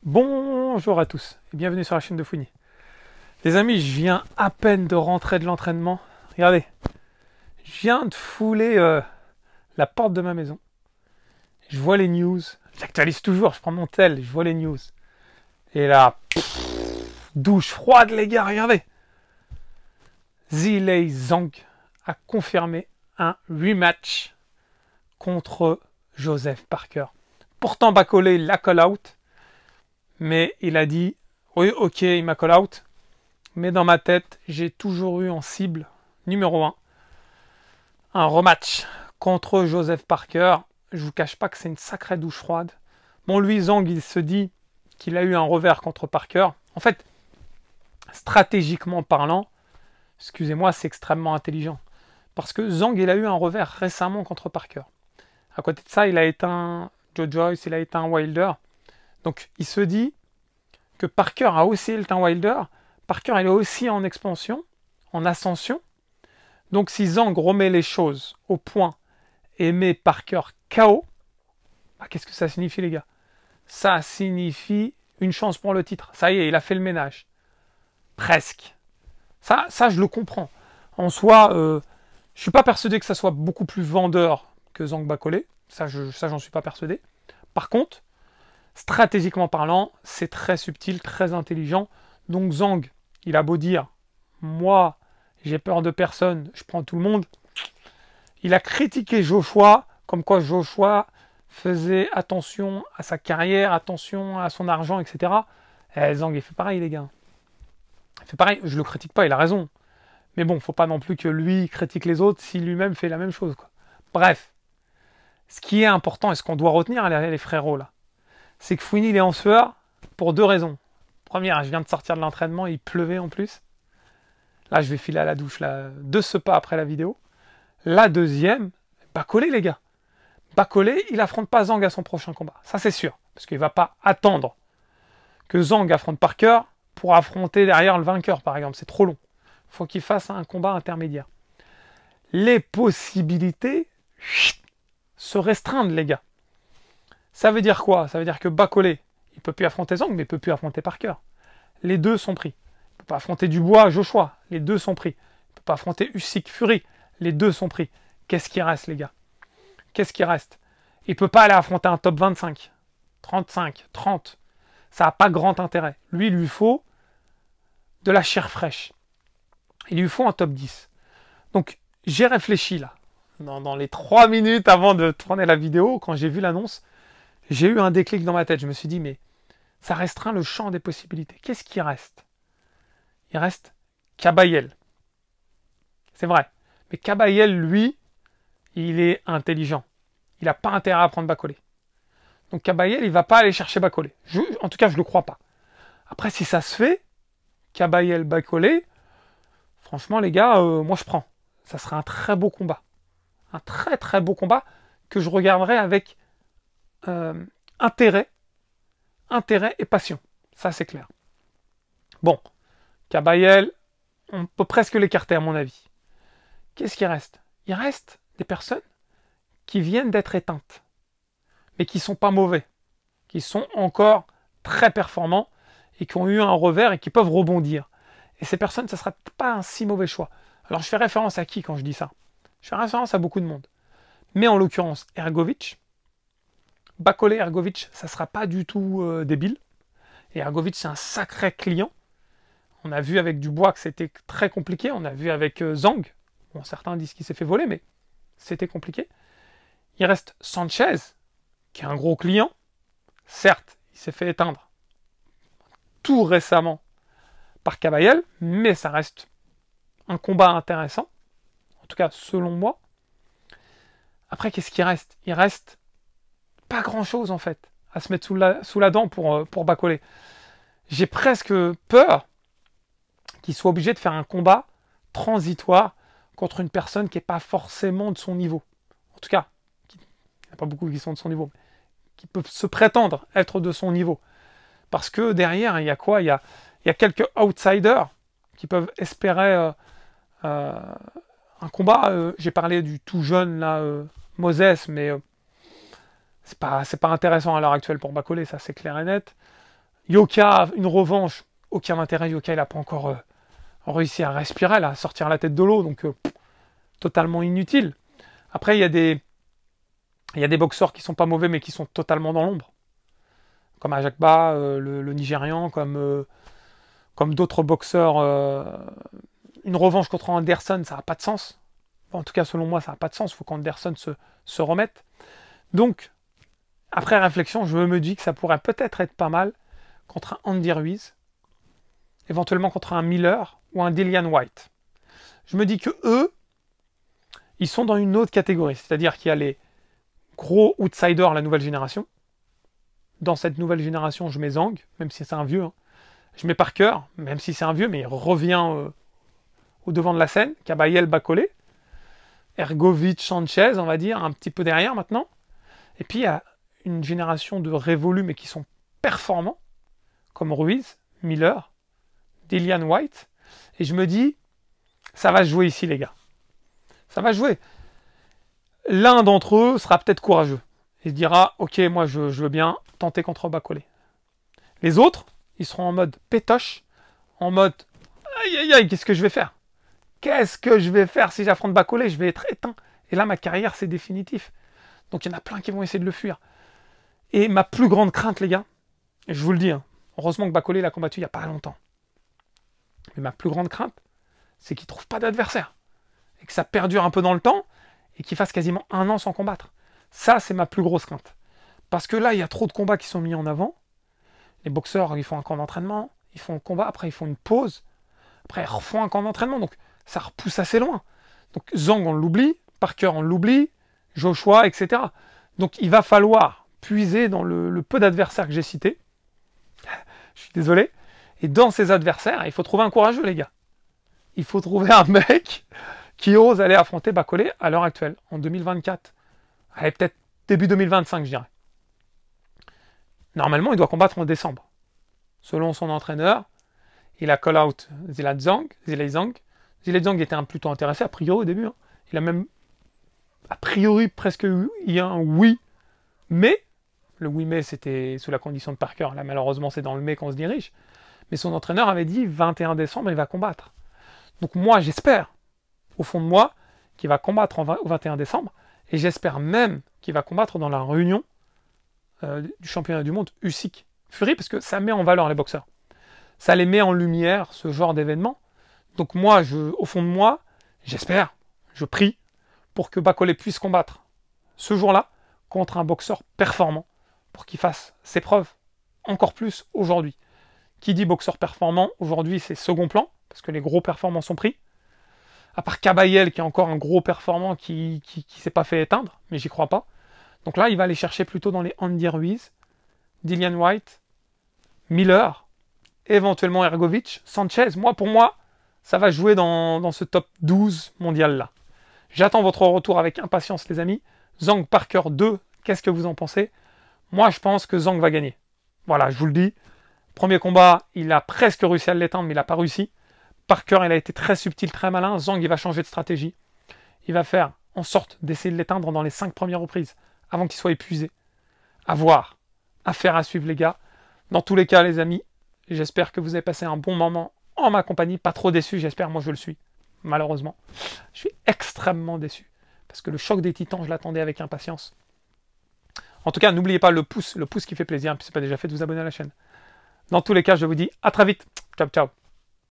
Bonjour à tous et bienvenue sur la chaîne de Fouini. Les amis, je viens à peine de rentrer de l'entraînement. Regardez, je viens de fouler la porte de ma maison. Je vois les news. J'actualise toujours, je prends mon tel, je vois les news. Et là, douche froide les gars, regardez. Zhilei Zhang a confirmé un rematch contre Joseph Parker. Pourtant Bacolé l'a call out. Mais il a dit, oui, ok, il m'a call out. Mais dans ma tête, j'ai toujours eu en cible, numéro 1, un rematch contre Joseph Parker. Je vous cache pas que c'est une sacrée douche froide. Bon, lui, Zhang, il se dit qu'il a eu un revers contre Parker. En fait, stratégiquement parlant, excusez-moi, c'est extrêmement intelligent. Parce que Zhang, il a eu un revers récemment contre Parker. À côté de ça, il a éteint Joe Joyce, il a éteint Wilder. Donc, il se dit que Parker a aussi éteint Wilder. Parker, il est aussi en expansion, en ascension. Donc, si Zhang remet les choses au point et met Parker KO, bah, qu'est-ce que ça signifie, les gars? Ça signifie une chance pour le titre. Ça y est, il a fait le ménage. Presque. Ça je le comprends. En soi, je suis pas persuadé que ça soit beaucoup plus vendeur que Zhang Bacolé. Ça, j'en suis pas persuadé. Par contre, stratégiquement parlant, c'est très subtil, très intelligent. Donc Zhang, il a beau dire, moi, j'ai peur de personne, je prends tout le monde. Il a critiqué Joshua, comme quoi Joshua faisait attention à sa carrière, attention à son argent, etc. Et Zhang, il fait pareil, les gars. Il fait pareil, je le critique pas, il a raison. Mais bon, faut pas non plus que lui critique les autres si lui-même fait la même chose, quoi. Bref, ce qui est important et ce qu'on doit retenir, les frérots, là, c'est que Fouini, il est en sueur pour deux raisons. Première, je viens de sortir de l'entraînement, il pleuvait en plus. Là, je vais filer à la douche là, de ce pas après la vidéo. La deuxième, Bacolé, les gars. Bacolé, il affronte pas Zhang à son prochain combat. Ça, c'est sûr. Parce qu'il va pas attendre que Zhang affronte Parker pour affronter derrière le vainqueur, par exemple. C'est trop long. Il faut qu'il fasse un combat intermédiaire. Les possibilités se restreindre, les gars. Ça veut dire quoi? Ça veut dire que Bacolé, il peut plus affronter Zhang, mais il peut plus affronter Parker. Les deux sont pris. Il peut pas affronter Dubois, Joshua. Les deux sont pris. Il peut pas affronter Usyk, Fury. Les deux sont pris. Qu'est-ce qui reste, les gars? Qu'est-ce qui reste? Il peut pas aller affronter un top 25, 35, 30. Ça n'a pas grand intérêt. Lui, il lui faut de la chair fraîche. Il lui faut un top 10. Donc, j'ai réfléchi là. Dans les 3 minutes avant de tourner la vidéo, quand j'ai vu l'annonce, j'ai eu un déclic dans ma tête. Je me suis dit, mais ça restreint le champ des possibilités. Qu'est-ce qui reste? Il reste Kabayel. C'est vrai. Mais Kabayel, lui, il est intelligent. Il n'a pas intérêt à prendre Bacolé. Donc Kabayel, il ne va pas aller chercher Bacolé. En tout cas, je ne le crois pas. Après, si ça se fait, Kabayel, Bacolé, franchement, les gars, moi je prends. Ça sera un très beau combat. Un très très beau combat que je regarderai avec intérêt et passion. Ça, c'est clair. Bon, Kabayel, on peut presque l'écarter à mon avis. Qu'est-ce qui reste? Il reste des personnes qui viennent d'être éteintes, mais qui ne sont pas mauvais, qui sont encore très performants et qui ont eu un revers et qui peuvent rebondir. Et ces personnes, ça ne sera pas un si mauvais choix. Alors je fais référence à qui quand je dis ça? Je fais référence à beaucoup de monde. Mais en l'occurrence, Hrgović, Bacolé Hrgović, ça ne sera pas du tout débile. Et Hrgović, c'est un sacré client. On a vu avec Dubois que c'était très compliqué. On a vu avec Zhang. Bon, certains disent qu'il s'est fait voler, mais c'était compliqué. Il reste Sanchez, qui est un gros client. Certes, il s'est fait éteindre tout récemment par Kabayel, mais ça reste un combat intéressant. En tout cas, selon moi. Après, qu'est-ce qui reste? Il reste pas grand-chose, en fait, à se mettre sous la dent pour Bacolé. J'ai presque peur qu'il soit obligé de faire un combat transitoire contre une personne qui n'est pas forcément de son niveau. En tout cas, il n'y en a pas beaucoup qui sont de son niveau, qui peuvent se prétendre être de son niveau. Parce que derrière, il y a quoi? Il y a quelques outsiders qui peuvent espérer un combat. J'ai parlé du tout jeune, là, Moses, mais c'est pas intéressant à l'heure actuelle pour Bacolé, ça c'est clair et net. Yoka, une revanche, aucun intérêt. Yoka, il n'a pas encore réussi à respirer, là, à sortir la tête de l'eau, donc totalement inutile. Après, il y a des boxeurs qui sont pas mauvais, mais qui sont totalement dans l'ombre. Comme Ajakba, le Nigérian, comme d'autres boxeurs. Une revanche contre Anderson, ça n'a pas de sens. En tout cas, selon moi, ça n'a pas de sens. Il faut qu'Anderson se remette. Donc, après réflexion, je me dis que ça pourrait peut-être être pas mal contre un Andy Ruiz, éventuellement contre un Miller ou un Dillian White. Je me dis que eux, ils sont dans une autre catégorie. C'est-à-dire qu'il y a les gros outsiders, la nouvelle génération. Dans cette nouvelle génération, je mets Zhang, même si c'est un vieux. Hein. Je mets Parker, même si c'est un vieux, mais il revient au devant de la scène. Kabayel, Bacolé. Ergovic, Sanchez, on va dire, un petit peu derrière maintenant. Et puis il y a une génération de révolus, mais qui sont performants, comme Ruiz, Miller, Dillian White. Et je me dis, ça va se jouer ici, les gars. Ça va jouer. L'un d'entre eux sera peut-être courageux. Il se dira, ok, moi je veux bien tenter contre Bacolé. Les autres, ils seront en mode pétoche, en mode, aïe aïe aïe, qu'est-ce que je vais faire? Qu'est-ce que je vais faire si j'affronte Bacolé? Je vais être éteint. Et là, ma carrière, c'est définitif. Donc, il y en a plein qui vont essayer de le fuir. Et ma plus grande crainte, les gars, et je vous le dis, hein, heureusement que Bacolé l'a combattu il n'y a pas longtemps. Mais ma plus grande crainte, c'est qu'il ne trouve pas d'adversaire. Et que ça perdure un peu dans le temps et qu'il fasse quasiment 1 an sans combattre. Ça, c'est ma plus grosse crainte. Parce que là, il y a trop de combats qui sont mis en avant. Les boxeurs, ils font un camp d'entraînement, ils font un combat, après ils font une pause, après ils refont un camp d'entraînement. Donc, ça repousse assez loin. Donc Zhang, on l'oublie, Parker, on l'oublie, Joshua, etc. Donc il va falloir puiser dans le peu d'adversaires que j'ai cités. Je suis désolé. Et dans ces adversaires, il faut trouver un courageux, les gars. Il faut trouver un mec qui ose aller affronter Bacolé à l'heure actuelle, en 2024. Allez, peut-être début 2025, je dirais. Normalement, il doit combattre en décembre. Selon son entraîneur, il a call-out Zhilei Zhang. Zhilei Zhang était plutôt intéressé, a priori, au début. Hein. Il a même, a priori, presque eu un oui, mais, le oui mais, c'était sous la condition de Parker. Là, malheureusement, c'est dans le mais qu'on se dirige. Mais son entraîneur avait dit, 21 décembre, il va combattre. Donc moi, j'espère, au fond de moi, qu'il va combattre au 21 décembre, et j'espère même qu'il va combattre dans la réunion du championnat du monde Usyk Fury, parce que ça met en valeur les boxeurs. Ça les met en lumière, ce genre d'événement. Donc moi, au fond de moi, j'espère, je prie, pour que Bacolé puisse combattre ce jour-là contre un boxeur performant, pour qu'il fasse ses preuves encore plus aujourd'hui. Qui dit boxeur performant, aujourd'hui c'est second plan, parce que les gros performants sont pris. À part Kabayel, qui est encore un gros performant qui s'est pas fait éteindre, mais j'y crois pas. Donc là, il va aller chercher plutôt dans les Andy Ruiz, Dillian White, Miller, éventuellement Ergovic, Sanchez. Pour moi, ça va jouer dans ce top 12 mondial-là. J'attends votre retour avec impatience, les amis. Zhang Parker 2, qu'est-ce que vous en pensez? Moi, je pense que Zhang va gagner. Voilà, je vous le dis. Premier combat, il a presque réussi à l'éteindre, mais il n'a pas réussi. Parker, il a été très subtil, très malin. Zhang, il va changer de stratégie. Il va faire en sorte d'essayer de l'éteindre dans les 5 premières reprises, avant qu'il soit épuisé. À voir, à faire, à suivre, les gars. Dans tous les cas, les amis, j'espère que vous avez passé un bon moment en ma compagnie. Pas trop déçu, j'espère. Moi, je le suis. Malheureusement. Je suis extrêmement déçu. Parce que le choc des titans, je l'attendais avec impatience. En tout cas, n'oubliez pas le pouce qui fait plaisir. Si ce n'est pas déjà fait, de vous abonner à la chaîne. Dans tous les cas, je vous dis à très vite. Ciao, ciao.